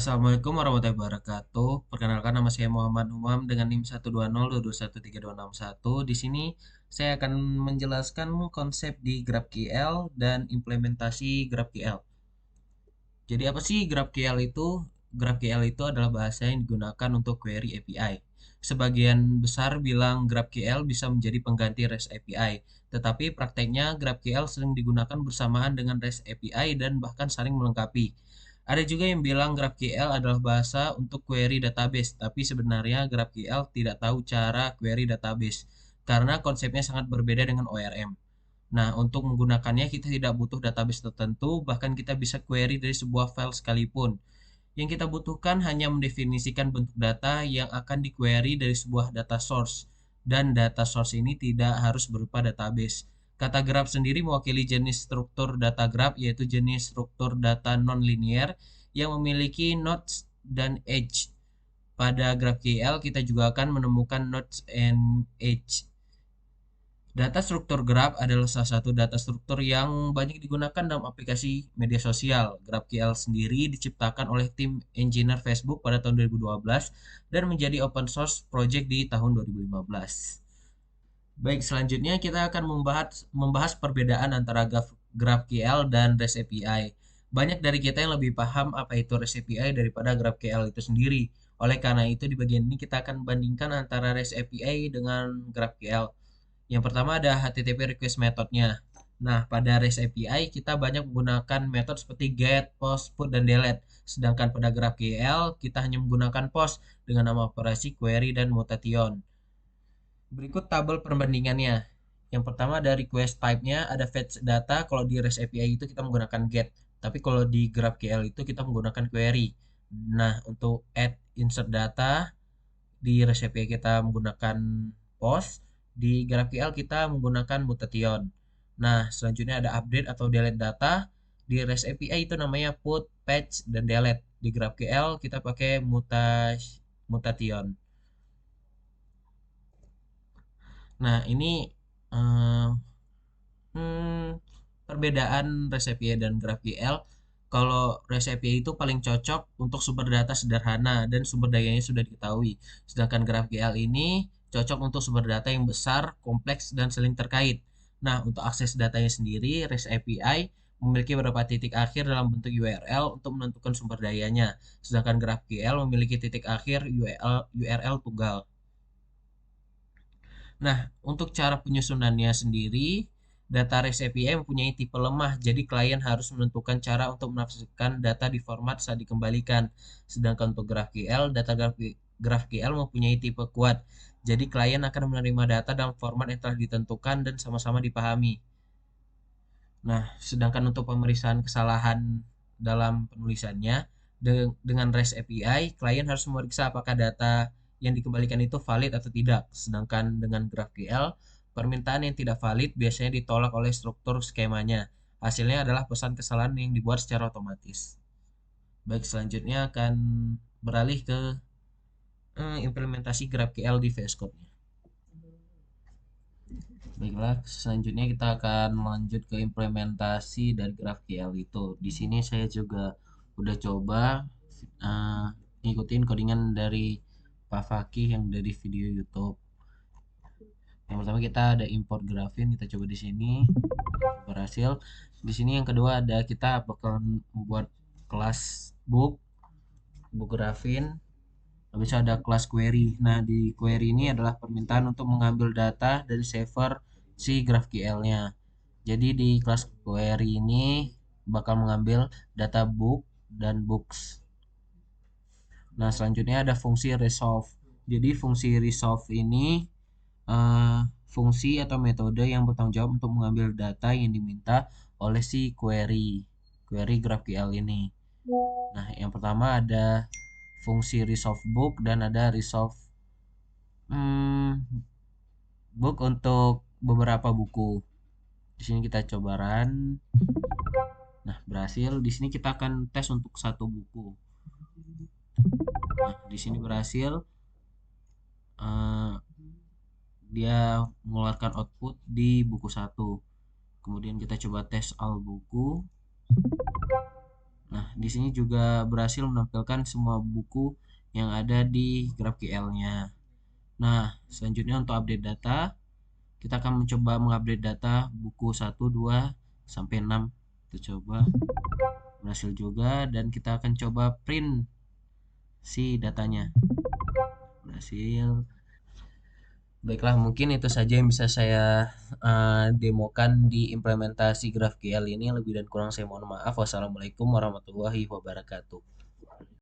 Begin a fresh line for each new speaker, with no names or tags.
Assalamualaikum warahmatullahi wabarakatuh. Perkenalkan nama saya Muhammad Umam dengan NIM 120221361. Di sini saya akan menjelaskan konsep di GraphQL dan implementasi GraphQL. Jadi apa sih GraphQL itu? GraphQL itu adalah bahasa yang digunakan untuk query API. Sebagian besar bilang GraphQL bisa menjadi pengganti REST API, tetapi prakteknya GraphQL sering digunakan bersamaan dengan REST API dan bahkan saling melengkapi. Ada juga yang bilang GraphQL adalah bahasa untuk query database, tapi sebenarnya GraphQL tidak tahu cara query database karena konsepnya sangat berbeda dengan ORM. Nah, untuk menggunakannya kita tidak butuh database tertentu, bahkan kita bisa query dari sebuah file sekalipun. Yang kita butuhkan hanya mendefinisikan bentuk data yang akan di-query dari sebuah data source. Dan data source ini tidak harus berupa database. Kata graph sendiri mewakili jenis struktur data graph, yaitu jenis struktur data non-linear yang memiliki nodes dan edge. Pada GraphQL kita juga akan menemukan nodes and edge. Data struktur graph adalah salah satu data struktur yang banyak digunakan dalam aplikasi media sosial. GraphQL sendiri diciptakan oleh tim engineer Facebook pada tahun 2012 dan menjadi open source project di tahun 2015. Baik, selanjutnya kita akan membahas perbedaan antara GraphQL dan REST API. Banyak dari kita yang lebih paham apa itu REST API daripada GraphQL itu sendiri. Oleh karena itu, di bagian ini kita akan bandingkan antara REST API dengan GraphQL. Yang pertama ada HTTP request methodnya. Nah, pada REST API kita banyak menggunakan metode seperti get, post, put, dan delete. Sedangkan pada GraphQL kita hanya menggunakan post dengan nama operasi query dan mutation. Berikut tabel perbandingannya. Yang pertama ada request type-nya, ada fetch data. Kalau di REST API itu kita menggunakan get, tapi kalau di GraphQL itu kita menggunakan query. Nah, untuk add insert data di REST API kita menggunakan post, di GraphQL kita menggunakan mutation. Nah, selanjutnya ada update atau delete data. Di REST API itu namanya put, patch, dan delete. Di GraphQL kita pakai mutation. Nah, ini eh, hmm, perbedaan REST API dan GraphQL. Kalau REST API itu paling cocok untuk sumber data sederhana dan sumber dayanya sudah diketahui. Sedangkan GraphQL ini cocok untuk sumber data yang besar, kompleks, dan saling terkait. Nah, untuk akses datanya sendiri, REST API memiliki beberapa titik akhir dalam bentuk URL untuk menentukan sumber dayanya. Sedangkan GraphQL memiliki titik akhir URL tunggal. Nah, untuk cara penyusunannya sendiri, data REST API mempunyai tipe lemah, jadi klien harus menentukan cara untuk menafsirkan data di format saat dikembalikan. Sedangkan untuk GraphQL, data GraphQL mempunyai tipe kuat, jadi klien akan menerima data dalam format yang telah ditentukan dan sama-sama dipahami. Nah, sedangkan untuk pemeriksaan kesalahan dalam penulisannya, dengan REST API, klien harus memeriksa apakah data yang dikembalikan itu valid atau tidak. Sedangkan dengan GraphQL, permintaan yang tidak valid biasanya ditolak oleh struktur skemanya. Hasilnya adalah pesan kesalahan yang dibuat secara otomatis. Baik, selanjutnya akan beralih ke implementasi GraphQL di VS Code-nya. Baiklah, selanjutnya kita akan lanjut ke implementasi dari GraphQL itu. Di sini saya juga udah coba uh, ngikutin codingan dari Pak Fakih yang dari video YouTube. Yang pertama kita ada import graphin, kita coba di sini berhasil. Di sini yang kedua ada kita bakal membuat kelas book graphin. Habis ada kelas query. Nah, di query ini adalah permintaan untuk mengambil data dari server si GraphQL-nya. Jadi di kelas query ini bakal mengambil data book dan books. Nah, selanjutnya ada fungsi resolve. Jadi fungsi resolve ini fungsi atau metode yang bertanggung jawab untuk mengambil data yang diminta oleh si query GraphQL ini. Nah, yang pertama ada fungsi resolve book dan ada resolve book untuk beberapa buku. Di sini kita coba run. Nah, berhasil. Di sini kita akan tes untuk satu buku. Nah, di sini berhasil. Dia mengeluarkan output di buku 1. Kemudian kita coba tes all buku. Nah, di sini juga berhasil menampilkan semua buku yang ada di GraphQL-nya. Nah, selanjutnya untuk update data, kita akan mencoba mengupdate data buku 1, 2, sampai 6. Kita coba, berhasil juga, dan kita akan coba print si datanya. Berhasil. Baiklah, mungkin itu saja yang bisa saya demokan di implementasi GraphQL ini. Lebih dan kurang saya mohon maaf. Wassalamualaikum warahmatullahi wabarakatuh.